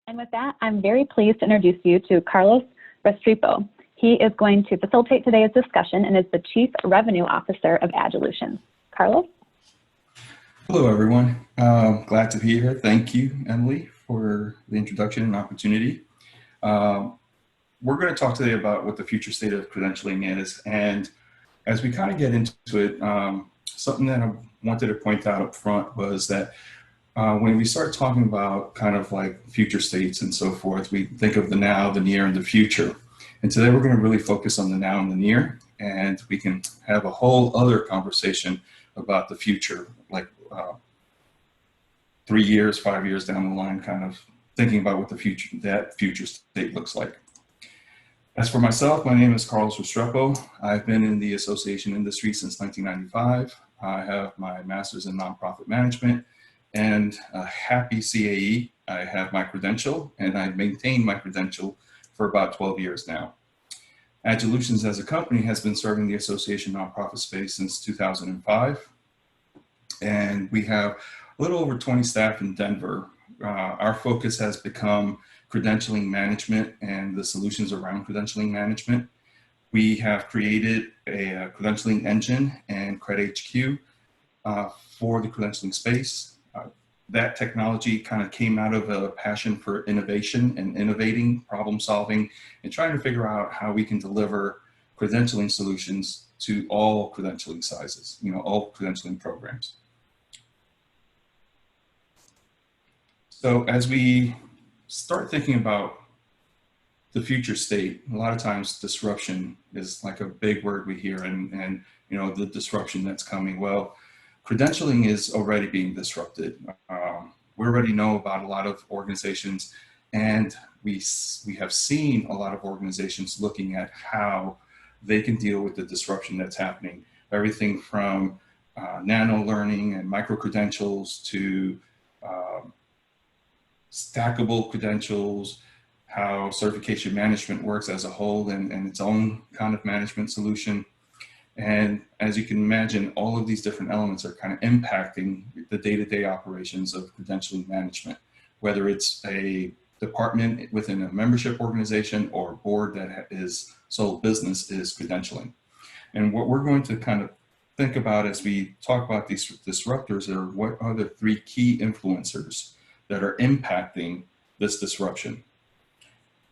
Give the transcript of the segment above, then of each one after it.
And with that, I'm very pleased to introduce you to Carlos Restrepo. He is going to facilitate today's discussion and is the Chief Revenue Officer of Agilutions. Carlos? Hello, everyone. Glad to be here. Thank you, Emily, for the introduction and opportunity. We're going to talk today about what the future state of credentialing is. And as we kind of get into it, something that I wanted to point out up front was that when we start talking about kind of like future states and so forth, we think of the now, the near, and the future. And today we're going to really focus on the now and the near, and we can have a whole other conversation about the future, like 3 years, 5 years down the line, kind of thinking about what the future state looks like. As for myself, my name is Carlos Restrepo. I've been in the association industry since 1995. I have my master's in nonprofit management and a happy CAE. I have my credential, and I've maintained my credential for about 12 years now. Agilutions as a company has been serving the association nonprofit space since 2005. And we have a little over 20 staff in Denver. Our focus has become credentialing management and the solutions around credentialing management. We have created a credentialing engine and CredHQ for the credentialing space. That technology kind of came out of a passion for innovation and innovating, problem solving, and trying to figure out how we can deliver credentialing solutions to all credentialing sizes, all credentialing programs. So as we start thinking about the future state, a lot of times disruption is like a big word we hear, and the disruption that's coming. Well, credentialing is already being disrupted. We already know about a lot of organizations, and we have seen a lot of organizations looking at how they can deal with the disruption that's happening. Everything from nano learning and micro credentials to stackable credentials, how certification management works as a whole and its own kind of management solution. And as you can imagine, all of these different elements are kind of impacting the day-to-day operations of credentialing management, whether it's a department within a membership organization or a board that is sole business is credentialing. And what we're going to kind of think about as we talk about these disruptors are what are the 3 key influencers that are impacting this disruption.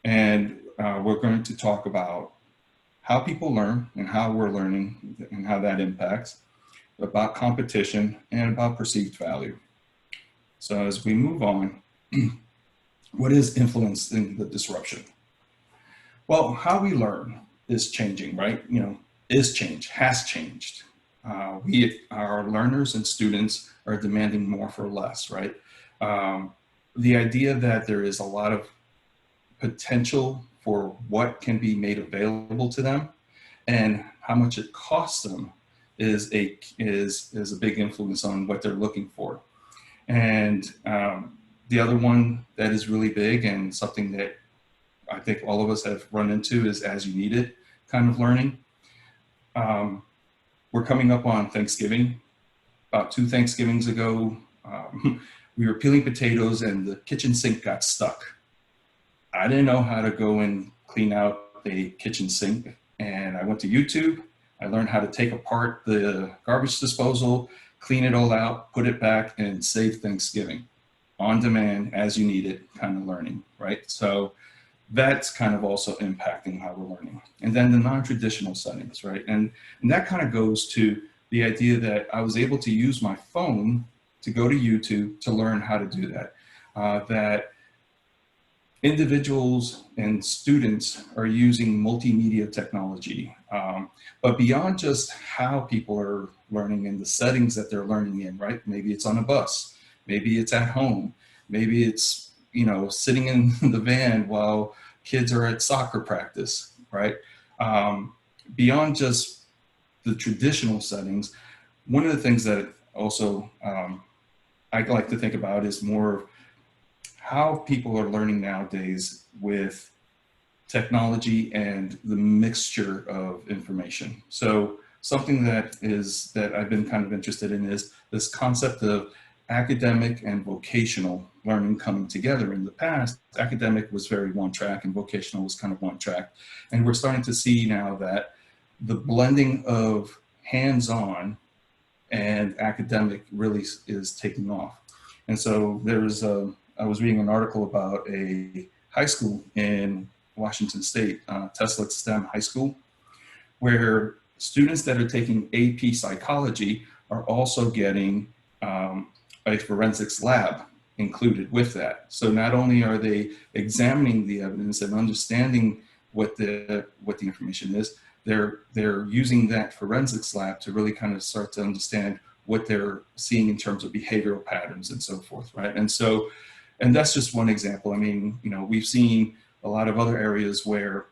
And we're going to talk about how people learn and how we're learning and how that impacts, about competition, and about perceived value. So as we move on, what is influencing the disruption? Well, how we learn is changing, right? Has changed. Our learners and students are demanding more for less, right? The idea that there is a lot of potential for what can be made available to them and how much it costs them is a big influence on what they're looking for. And the other one that is really big and something that I think all of us have run into is as you need it kind of learning. We're coming up on Thanksgiving. About 2 Thanksgivings ago, we were peeling potatoes and the kitchen sink got stuck. I didn't know how to go and clean out a kitchen sink, and I went to YouTube. I learned how to take apart the garbage disposal, clean it all out, put it back, and save Thanksgiving. On demand, as you need it, kind of learning, right? So that's kind of also impacting how we're learning. And then the non-traditional settings, right? And that kind of goes to the idea that I was able to use my phone to go to YouTube to learn how to do that. That individuals and students are using multimedia technology. But beyond just how people are learning and the settings that they're learning in, right? Maybe it's on a bus, maybe it's at home, maybe it's, sitting in the van while kids are at soccer practice, right? Beyond just the traditional settings, one of the things that also I like to think about is more how people are learning nowadays with technology and the mixture of information. So something that I've been kind of interested in is this concept of academic and vocational learning coming together. In the past, academic was very one track and vocational was kind of one track. And we're starting to see now that the blending of hands-on and academic really is taking off. And so I was reading an article about a high school in Washington State, Tesla STEM High School, where students that are taking AP psychology are also getting a forensics lab included with that. So not only are they examining the evidence and understanding what the information is, they're using that forensics lab to really kind of start to understand what they're seeing in terms of behavioral patterns and so forth, right? And that's just one example. I mean, you know, we've seen a lot of other areas where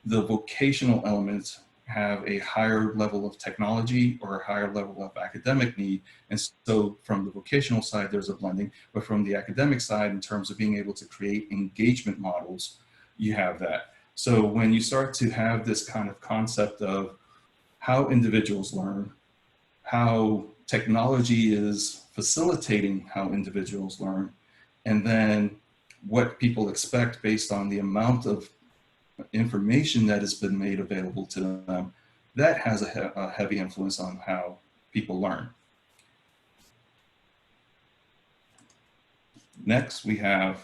the vocational elements have a higher level of technology or a higher level of academic need. And so from the vocational side, there's a blending, but from the academic side, in terms of being able to create engagement models, you have that. So when you start to have this kind of concept of how individuals learn, how technology is facilitating how individuals learn, and then what people expect based on the amount of information that has been made available to them, that has a heavy influence on how people learn. Next, we have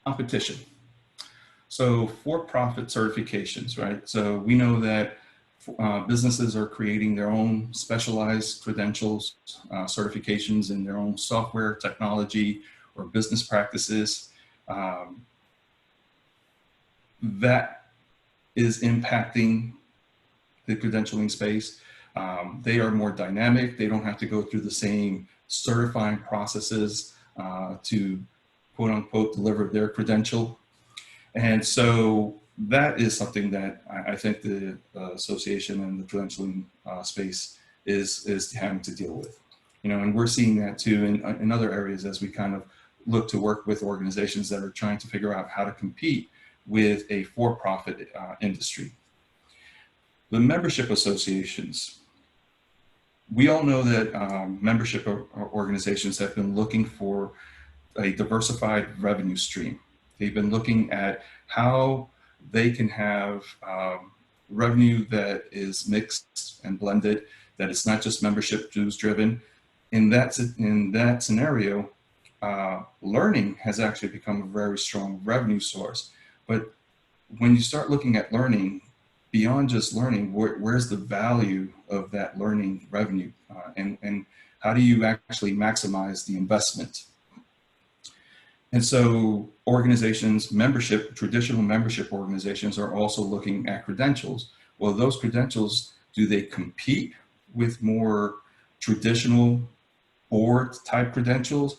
competition. So for-profit certifications, right? So we know that businesses are creating their own specialized credentials, certifications in their own software, technology, or business practices. That is impacting the credentialing space. They are more dynamic. They don't have to go through the same certifying processes to quote unquote deliver their credential. And so that is something that I think the association and the credentialing space is having to deal with. You know, and we're seeing that too in other areas as we kind of look to work with organizations that are trying to figure out how to compete with a for-profit industry. The membership associations. We all know that membership organizations have been looking for a diversified revenue stream. They've been looking at how they can have revenue that is mixed and blended, that it's not just membership dues driven. In that scenario, learning has actually become a very strong revenue source. But when you start looking at learning, beyond just learning, where's the value of that learning revenue? And how do you actually maximize the investment? And so organizations, traditional membership organizations are also looking at credentials. Well, those credentials, do they compete with more traditional board type credentials?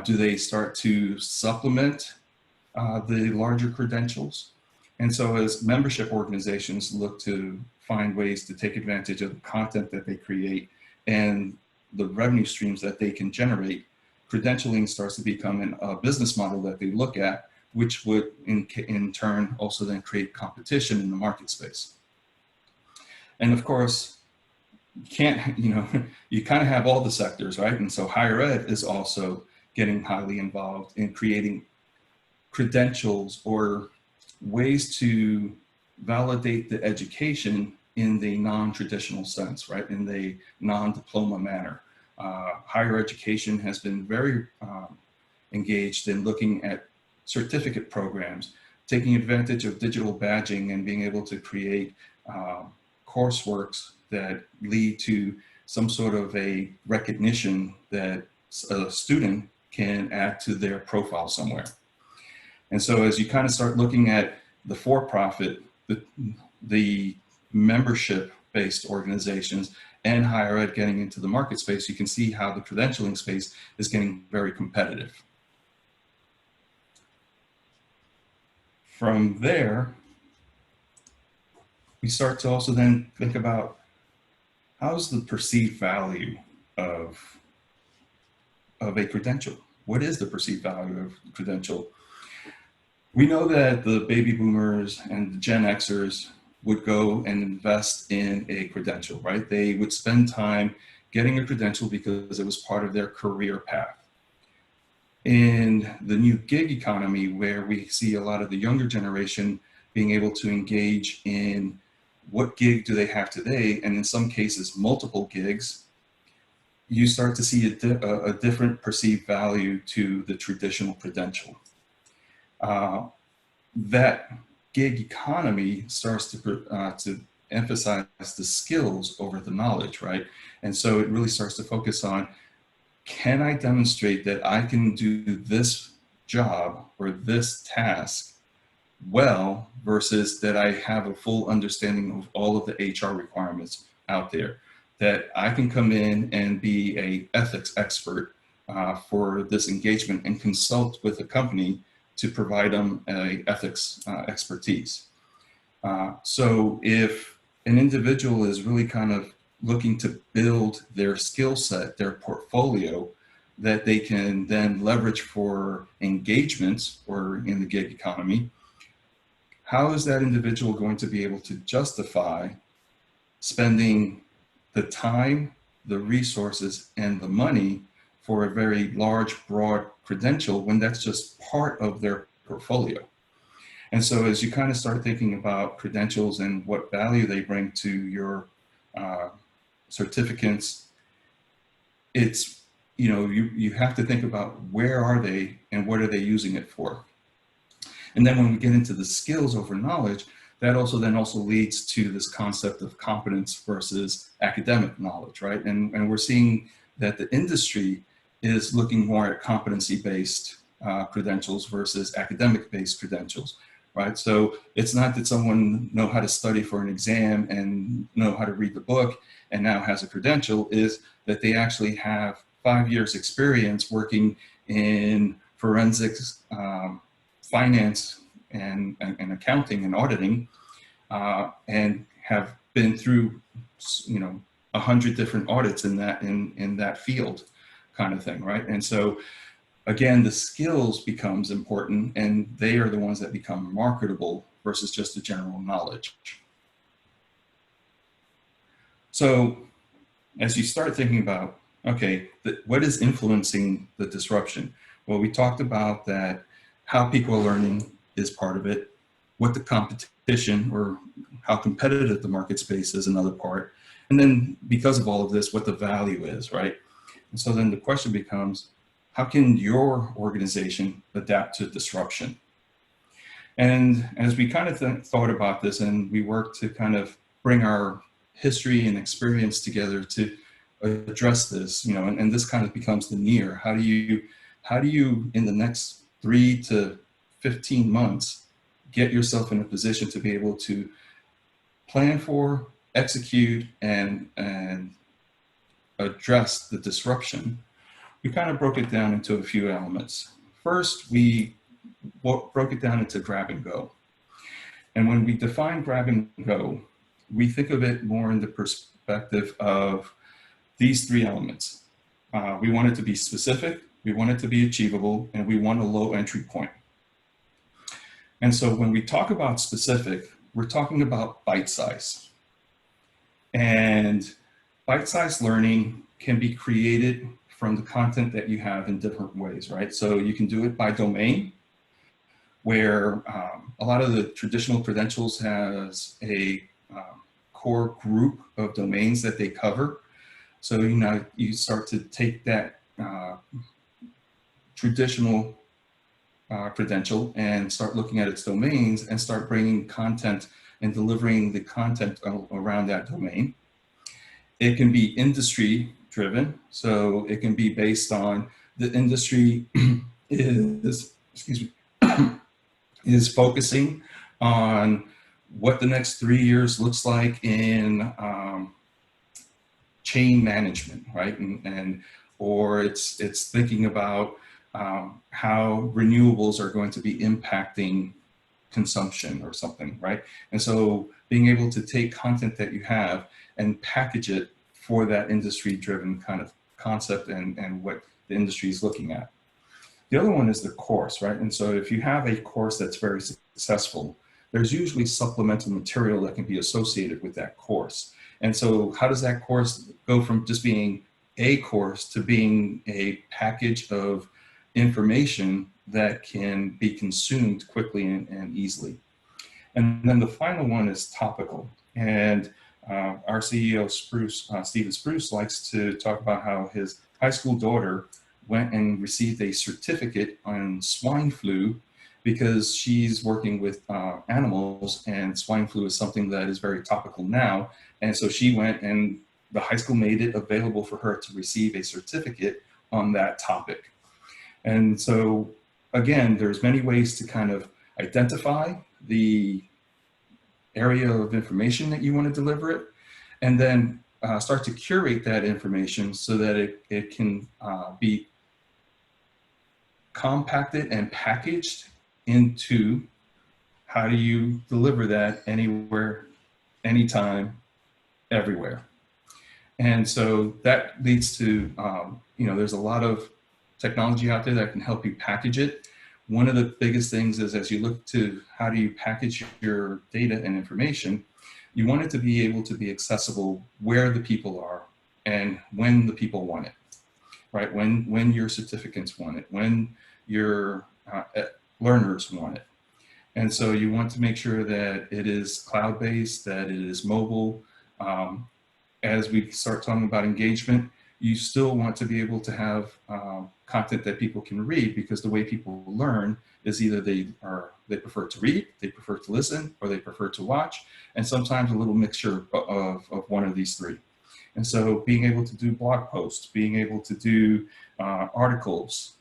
Do they start to supplement the larger credentials? And so as membership organizations look to find ways to take advantage of the content that they create and the revenue streams that they can generate, credentialing starts to become a business model that they look at, which would in turn also then create competition in the market space. And of course, you can't, you know, you kind of have all the sectors, right? And so higher ed is also getting highly involved in creating credentials or ways to validate the education in the non-traditional sense, right? In the non-diploma manner. Higher education has been very engaged in looking at certificate programs, taking advantage of digital badging and being able to create courseworks that lead to some sort of a recognition that a student can add to their profile somewhere. And so as you kind of start looking at the for-profit, the membership-based organizations and higher ed getting into the market space, you can see how the credentialing space is getting very competitive. From there, we start to also then think about how's the perceived value of a credential? What is the perceived value of a credential? We know that the baby boomers and the Gen Xers would go and invest in a credential, right? They would spend time getting a credential because it was part of their career path. In the new gig economy, where we see a lot of the younger generation being able to engage in what gig do they have today, and in some cases, multiple gigs, you start to see a different perceived value to the traditional credential. That gig economy starts to emphasize the skills over the knowledge, right? And so it really starts to focus on, can I demonstrate that I can do this job or this task well, versus that I have a full understanding of all of the HR requirements out there, that I can come in and be a ethics expert for this engagement and consult with a company to provide them a ethics expertise. So if an individual is really kind of looking to build their skill set, their portfolio, that they can then leverage for engagements or in the gig economy, how is that individual going to be able to justify spending the time, the resources, and the money for a very large, broad credential when that's just part of their portfolio? And so as you kind of start thinking about credentials and what value they bring to your certificates, it's, you have to think about where are they and what are they using it for? And then when we get into the skills over knowledge, that also leads to this concept of competence versus academic knowledge, right? And we're seeing that the industry is looking more at competency-based credentials versus academic-based credentials, right? So it's not that someone know how to study for an exam and know how to read the book and now has a credential, is that they actually have 5 years experience working in forensics, finance, and accounting and auditing, and have been through 100 different audits in that field, kind of thing, right? And so again, the skills becomes important, and they are the ones that become marketable versus just the general knowledge. So as you start thinking about, okay, what is influencing the disruption? Well, we talked about that how people are learning is part of it, what the competition or how competitive the market space is another part, and then because of all of this, what the value is, right? And so then the question becomes, how can your organization adapt to disruption? And as we kind of thought about this, and we worked to kind of bring our history and experience together to address this, and this kind of becomes the near. How do you in the next 3 to 15 months get yourself in a position to be able to plan for, execute, and address the disruption? We kind of broke it down into a few elements. First, we broke it down into grab and go. And when we define grab and go, we think of it more in the perspective of these 3 elements. We want it to be specific, we want it to be achievable, and we want a low entry point. And so when we talk about specific, we're talking about bite size. And bite-sized learning can be created from the content that you have in different ways, right? So you can do it by domain, where a lot of the traditional credentials has a core group of domains that they cover. So you start to take that traditional credential and start looking at its domains and start bringing content and delivering the content around that domain. It can be industry driven, so it can be based on the industry is focusing on what the next 3 years looks like in chain management, right? Or it's thinking about how renewables are going to be impacting consumption or something, right? And so being able to take content that you have and package it for that industry-driven kind of concept and what the industry is looking at. The other one is the course, right? And so if you have a course that's very successful, there's usually supplemental material that can be associated with that course. And so how does that course go from just being a course to being a package of information that can be consumed quickly and easily? And then the final one is topical. And our CEO, Stephen Spruce, likes to talk about how his high school daughter went and received a certificate on swine flu because she's working with animals, and swine flu is something that is very topical now. And so she went, and the high school made it available for her to receive a certificate on that topic. And so, again, there's many ways to kind of identify the area of information that you want to deliver it, and then start to curate that information so that it can be compacted and packaged into how do you deliver that anywhere, anytime, everywhere. And so that leads to, there's a lot of technology out there that can help you package it. One of the biggest things is, as you look to how do you package your data and information, you want it to be able to be accessible where the people are and when the people want it, right? When your certificates want it, when your learners want it. And so you want to make sure that it is cloud-based, that it is mobile. As we start talking about engagement, you still want to be able to have content that people can read, because the way people learn is either they prefer to read, they prefer to listen, or they prefer to watch, and sometimes a little mixture of one of these three. And so being able to do blog posts, being able to do articles,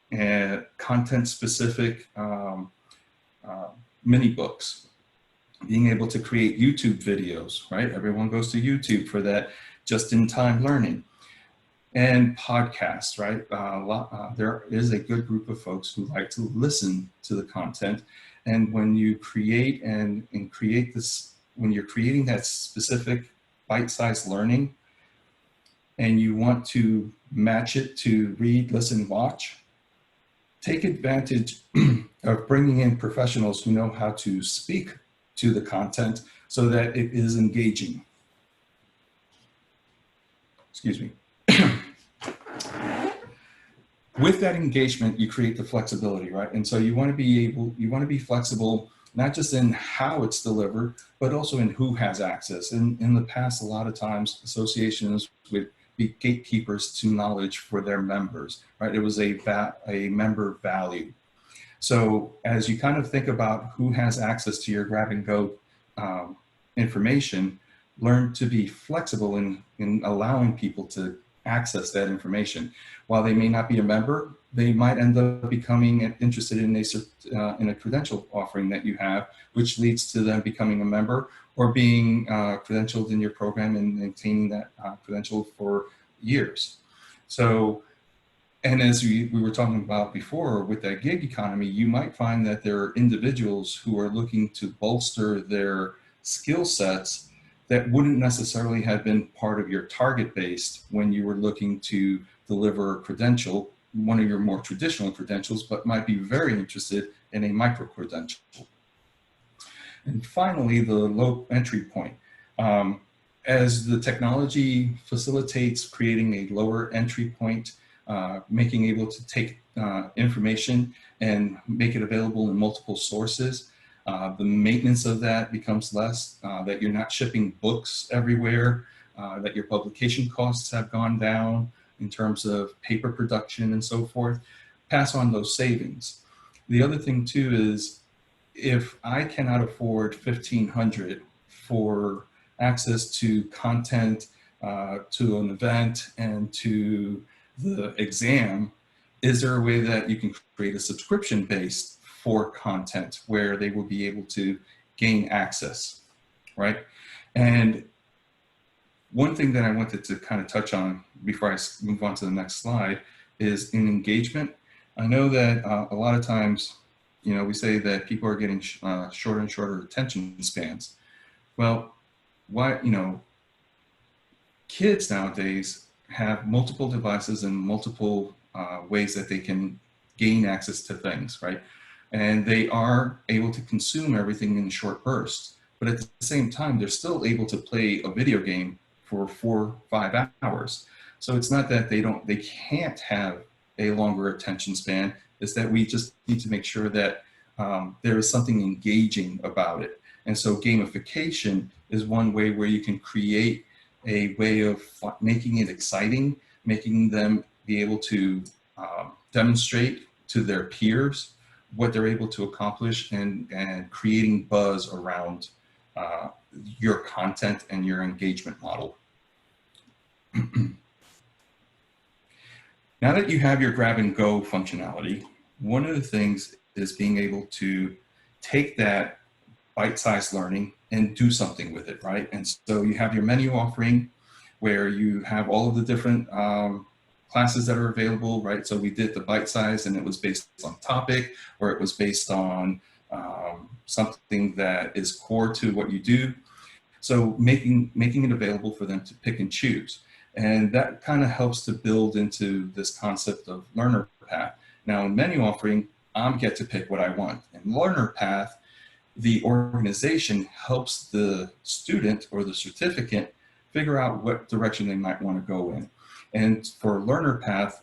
and content-specific mini books, being able to create YouTube videos, right? Everyone goes to YouTube for that just-in-time learning. And podcasts, right? There is a good group of folks who like to listen to the content. And when you create and create this, when you're creating that specific bite-sized learning, and you want to match it to read, listen, watch, take advantage of bringing in professionals who know how to speak to the content so that it is engaging. Excuse me. With that engagement, you create the flexibility, right? And so you want to be flexible, not just in how it's delivered, but also in who has access. And in the past, a lot of times, associations would be gatekeepers to knowledge for their members, right? It was a member value. So as you kind of think about who has access to your grab and go information, learn to be flexible in allowing people to access that information. While they may not be a member, they might end up becoming interested in a credential offering that you have, which leads to them becoming a member or being credentialed in your program and maintaining that credential for years. So, and as we were talking about before with that gig economy, you might find that there are individuals who are looking to bolster their skill sets that wouldn't necessarily have been part of your target base when you were looking to deliver a credential, one of your more traditional credentials, but might be very interested in a micro credential. And finally, the low entry point. As the technology facilitates creating a lower entry point, making able to take information and make it available in multiple sources, the maintenance of that becomes less, that you're not shipping books everywhere, that your publication costs have gone down in terms of paper production and so forth. Pass on those savings. The other thing too is, if I cannot afford $1,500 for access to content, to an event, and to the exam, is there a way that you can create a subscription based for content where they will be able to gain access, right? And one thing that I wanted to kind of touch on before I move on to the next slide is in engagement. I know that a lot of times, we say that people are getting shorter and shorter attention spans. Well, kids nowadays have multiple devices and multiple ways that they can gain access to things, right? and they are able to consume everything in short bursts. But at the same time, they're still able to play a video game for 4-5 hours. So it's not that they can't have a longer attention span. It's that we just need to make sure that there is something engaging about it. And so gamification is one way where you can create a way of making it exciting, making them be able to demonstrate to their peers what they're able to accomplish, and creating buzz around your content and your engagement model. Now that you have your grab and go functionality, one of the things is being able to take that bite-sized learning and do something with it, right? And so you have your menu offering where you have all of the different classes that are available, right? So we did the bite size, and it was based on topic, or it was based on something that is core to what you do. So making it available for them to pick and choose. And that kind of helps to build into this concept of learner path. Now in menu offering, I get to pick what I want. In learner path, the organization helps the student or the certificant figure out what direction they might want to go in. And for learner path,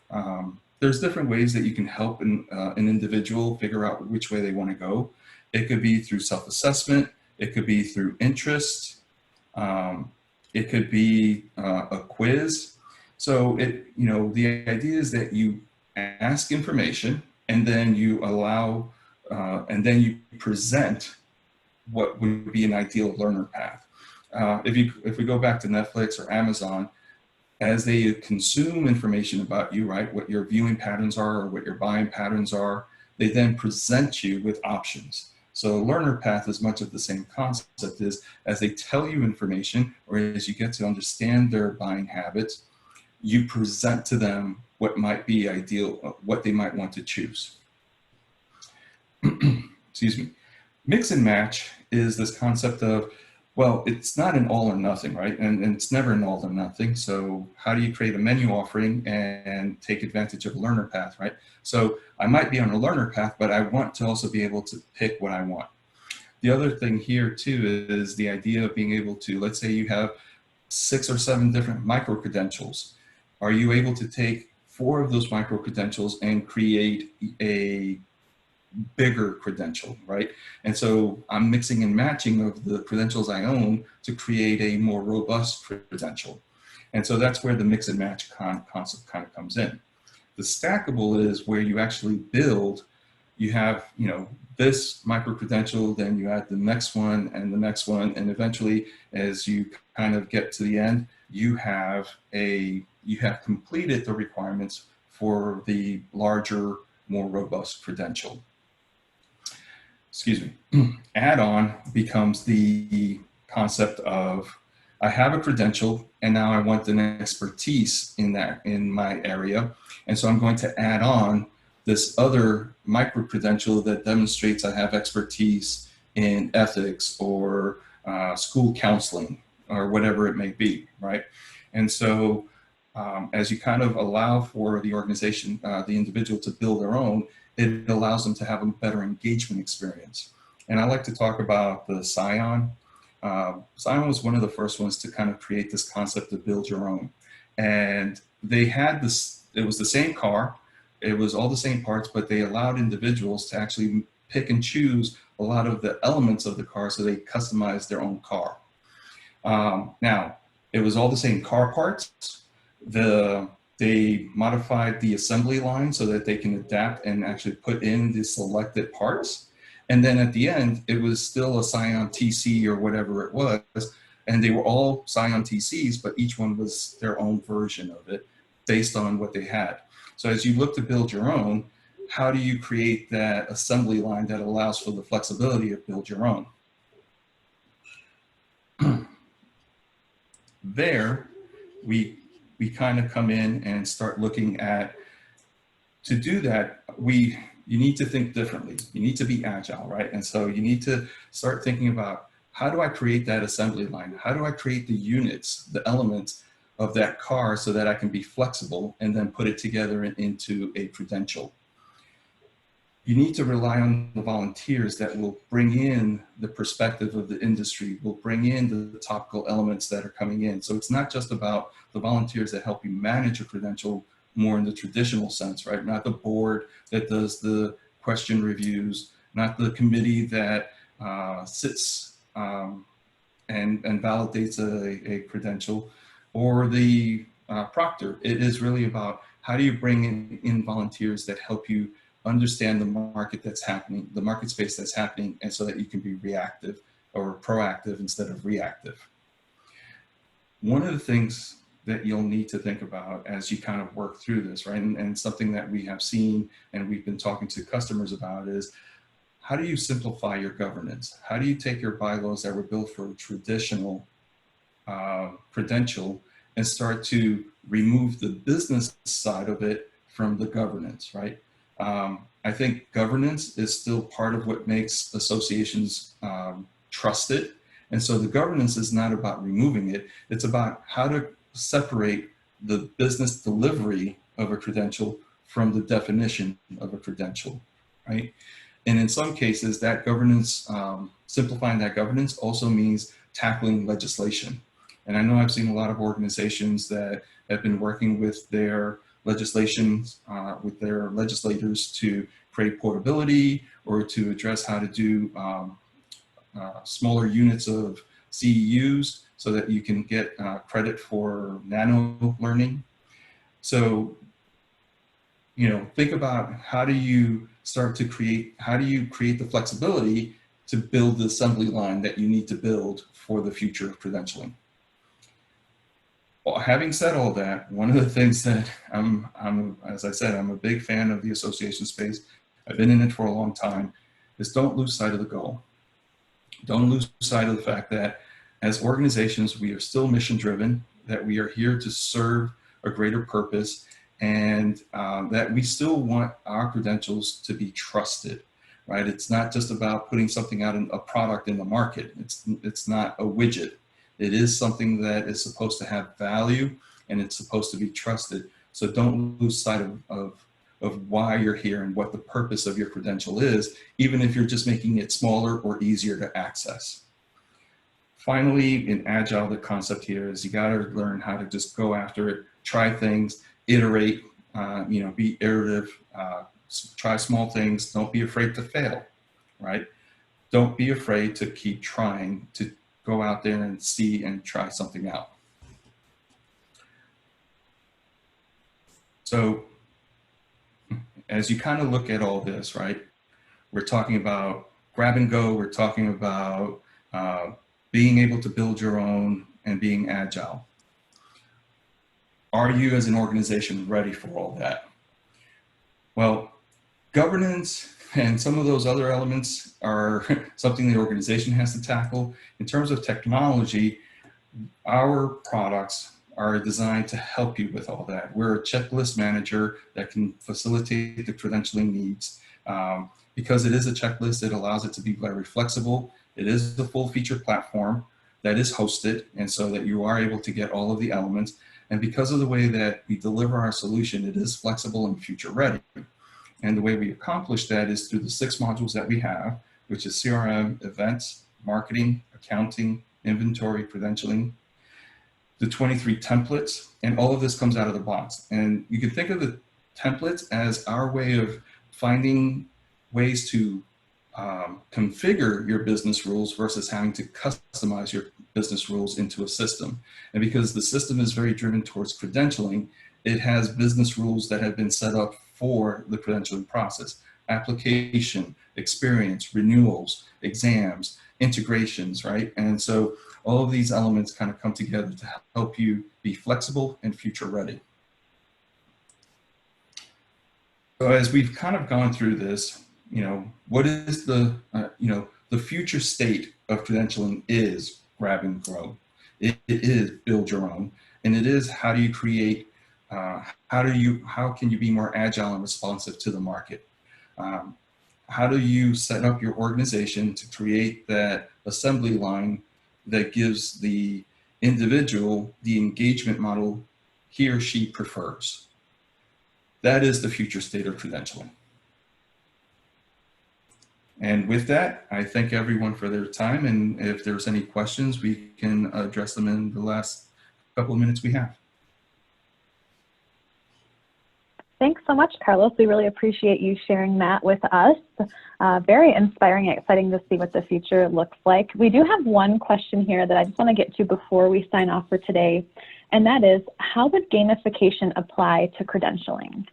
there's different ways that you can help an individual figure out which way they want to go. It could be through self-assessment. It could be through interest. It could be a quiz. So the idea is that you ask information, and then you allow, and then you present what would be an ideal learner path. If we go back to Netflix or Amazon, as they consume information about you, right, what your viewing patterns are or what your buying patterns are, they then present you with options. So learner path is much of the same concept, is as they tell you information, or as you get to understand their buying habits, you present to them what might be ideal, what they might want to choose. Excuse me. Mix and match is this concept of, well, it's not an all or nothing, right? And it's never an all or nothing. So how do you create a menu offering and take advantage of a learner path, right? So I might be on a learner path, but I want to also be able to pick what I want. The other thing here too is the idea of being able to, let's say you have 6 or 7 different micro-credentials. Are you able to take 4 of those micro-credentials and create a bigger credential, right? And so I'm mixing and matching of the credentials I own to create a more robust credential. And so that's where the mix and match concept kind of comes in. The stackable is where you actually build, you have, this micro credential, then you add the next one and the next one, and eventually as you kind of get to the end, you have completed the requirements for the larger, more robust credential. Excuse me. Add-on becomes the concept of, I have a credential and now I want an expertise in my area. And so I'm going to add on this other micro credential that demonstrates I have expertise in ethics or school counseling or whatever it may be, right? And so as you kind of allow for the organization, the individual to build their own, it allows them to have a better engagement experience. And I like to talk about the Scion. Scion was one of the first ones to kind of create this concept of build your own. And they had this, it was the same car, it was all the same parts, but they allowed individuals to actually pick and choose a lot of the elements of the car, so they customized their own car. Now, it was all the same car parts. They modified the assembly line so that they can adapt and actually put in the selected parts. And then at the end, it was still a Scion TC or whatever it was. And they were all Scion TCs, but each one was their own version of it based on what they had. So as you look to build your own, how do you create that assembly line that allows for the flexibility of build your own? There, we kind of come in and start looking at, to do that, you need to think differently. You need to be agile, right? And so you need to start thinking about, how do I create that assembly line? How do I create the units, the elements of that car so that I can be flexible and then put it together into a credential? you need to rely on the volunteers that will bring in the perspective of the industry, will bring in the topical elements that are coming in. So it's not just about the volunteers that help you manage a credential more in the traditional sense, right? Not the board that does the question reviews, not the committee that sits and validates a credential, or the proctor. It is really about how do you bring in volunteers that help you understand the market that's happening, the market space that's happening, and so that you can be reactive or proactive instead of reactive. One of the things that you'll need to think about as you kind of work through this, right, and something that we have seen and we've been talking to customers about is, how do you simplify your governance? How do you take your bylaws that were built for a traditional credential and start to remove the business side of it from the governance, right? I think governance is still part of what makes associations trusted. And so the governance is not about removing it. It's about how to separate the business delivery of a credential from the definition of a credential, right? And in some cases, that governance, simplifying that governance also means tackling legislation. And I know I've seen a lot of organizations that have been working with their legislations, with their legislators to create portability or to address how to do smaller units of CEUs so that you can get credit for nano learning. So, you know, think about how do you start to create, how do you create the flexibility to build the assembly line that you need to build for the future of credentialing. Well, having said all that, one of the things that as I said, I'm a big fan of the association space. I've been in it for a long time, is don't lose sight of the goal. Don't lose sight of the fact that as organizations, we are still mission driven, that we are here to serve a greater purpose, and that we still want our credentials to be trusted, right? It's not just about putting something out in a product in the market. It's not a widget. It is something that is supposed to have value and it's supposed to be trusted. So don't lose sight of why you're here and what the purpose of your credential is, even if you're just making it smaller or easier to access. Finally, in Agile, the concept here is you got to learn how to just go after it, try things, iterate, be iterative, try small things. Don't be afraid to fail, right? Don't be afraid to keep trying, to go out there and see and try something out. So as you kind of look at all this, right, we're talking about grab and go, we're talking about being able to build your own and being agile. Are you as an organization ready for all that? Well, governance and some of those other elements are something the organization has to tackle. In terms of technology, our products are designed to help you with all that. We're a checklist manager that can facilitate the credentialing needs. Because it is a checklist, it allows it to be very flexible. It is a full feature platform that is hosted, and so that you are able to get all of the elements. And because of the way that we deliver our solution, it is flexible and future ready. And the way we accomplish that is through the 6 modules that we have, which is CRM, events, marketing, accounting, inventory, credentialing, the 23 templates, and all of this comes out of the box. And you can think of the templates as our way of finding ways to configure your business rules versus having to customize your business rules into a system. And because the system is very driven towards credentialing, it has business rules that have been set up for the credentialing process: application, experience, renewals, exams, integrations, right? And so all of these elements kind of come together to help you be flexible and future ready. So as we've kind of gone through this, what is the future state of credentialing is grab and grow. It is build your own, and it is how do you create, how can you be more agile and responsive to the market? How do you set up your organization to create that assembly line that gives the individual the engagement model he or she prefers? That is the future state of credentialing. And with that, I thank everyone for their time. And if there's any questions, we can address them in the last couple of minutes we have. Thanks so much, Carlos. We really appreciate you sharing that with us. Very inspiring and exciting to see what the future looks like. We do have one question here that I just want to get to before we sign off for today, and that is, how would gamification apply to credentialing?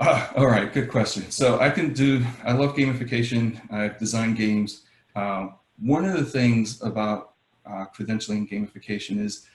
All right, good question. So I love gamification. I've designed games. One of the things about credentialing gamification is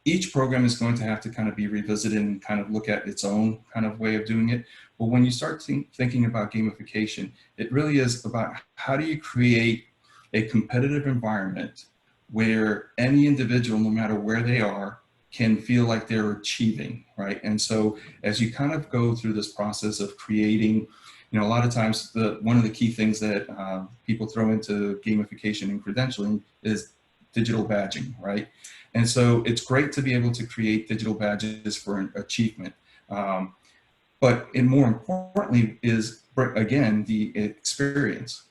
each program is going to have to kind of be revisited and kind of look at its own kind of way of doing it. But when you start thinking about gamification, it really is about how do you create a competitive environment where any individual, no matter where they are, can feel like they're achieving, right? And so as you kind of go through this process of creating, a lot of times one of the key things that people throw into gamification and credentialing is digital badging, right? And so it's great to be able to create digital badges for an achievement. But more importantly is, again, the experience.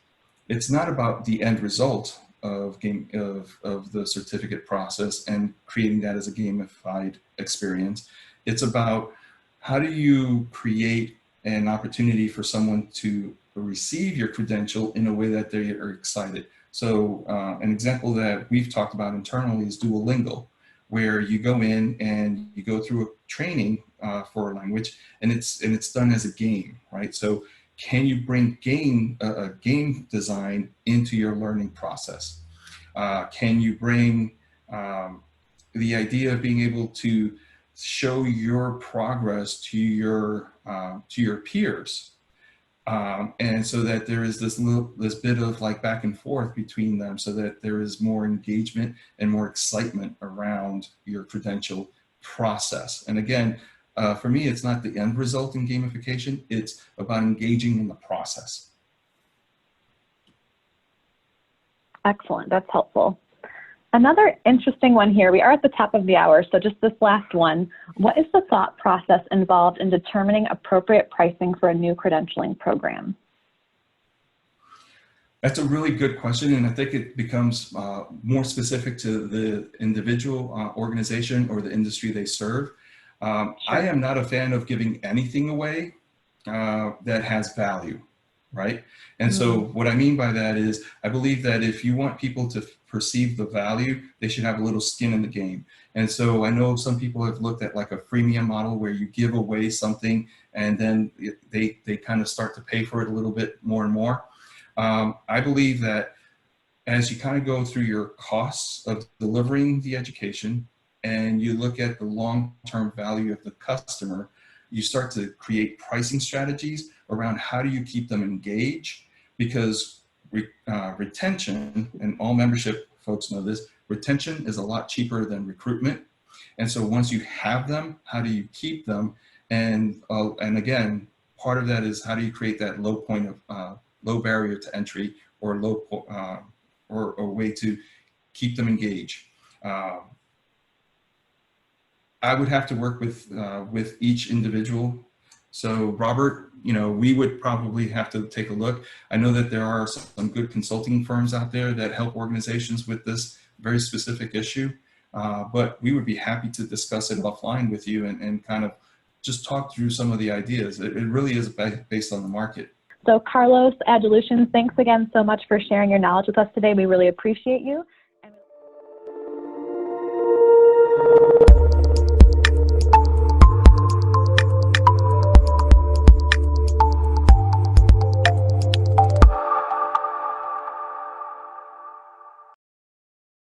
It's not about the end result of the certificate process and creating that as a gamified experience. It's about how do you create an opportunity for someone to receive your credential in a way that they are excited. So an example that we've talked about internally is Duolingo, where you go in and you go through a training for a language, and it's done as a game, right? So can you bring a game design into your learning process? Can you bring the idea of being able to show your progress to your peers? And so that there is this bit of like back and forth between them, so that there is more engagement and more excitement around your credential process. And again, for me, it's not the end result in gamification, it's about engaging in the process. Excellent, that's helpful. Another interesting one here, we are at the top of the hour, so just this last one. What is the thought process involved in determining appropriate pricing for a new credentialing program? That's a really good question, and I think it becomes more specific to the individual organization or the industry they serve. Sure. I am not a fan of giving anything away that has value, right? And so what I mean by that is, I believe that if you want people to perceive the value, they should have a little skin in the game. And so I know some people have looked at like a freemium model where you give away something and then they kind of start to pay for it a little bit more and more. I believe that as you kind of go through your costs of delivering the education and you look at the long-term value of the customer, you start to create pricing strategies around how do you keep them engaged, because retention, and all membership folks know this, retention is a lot cheaper than recruitment. And so once you have them, how do you keep them? And again, part of that is how do you create that low point of low barrier to entry, or or a way to keep them engaged. I would have to work with each individual. So Robert, we would probably have to take a look. I know that there are some good consulting firms out there that help organizations with this very specific issue, but we would be happy to discuss it offline with you and kind of just talk through some of the ideas. It really is based on the market. So Carlos, Agilutions, thanks again so much for sharing your knowledge with us today. We really appreciate you.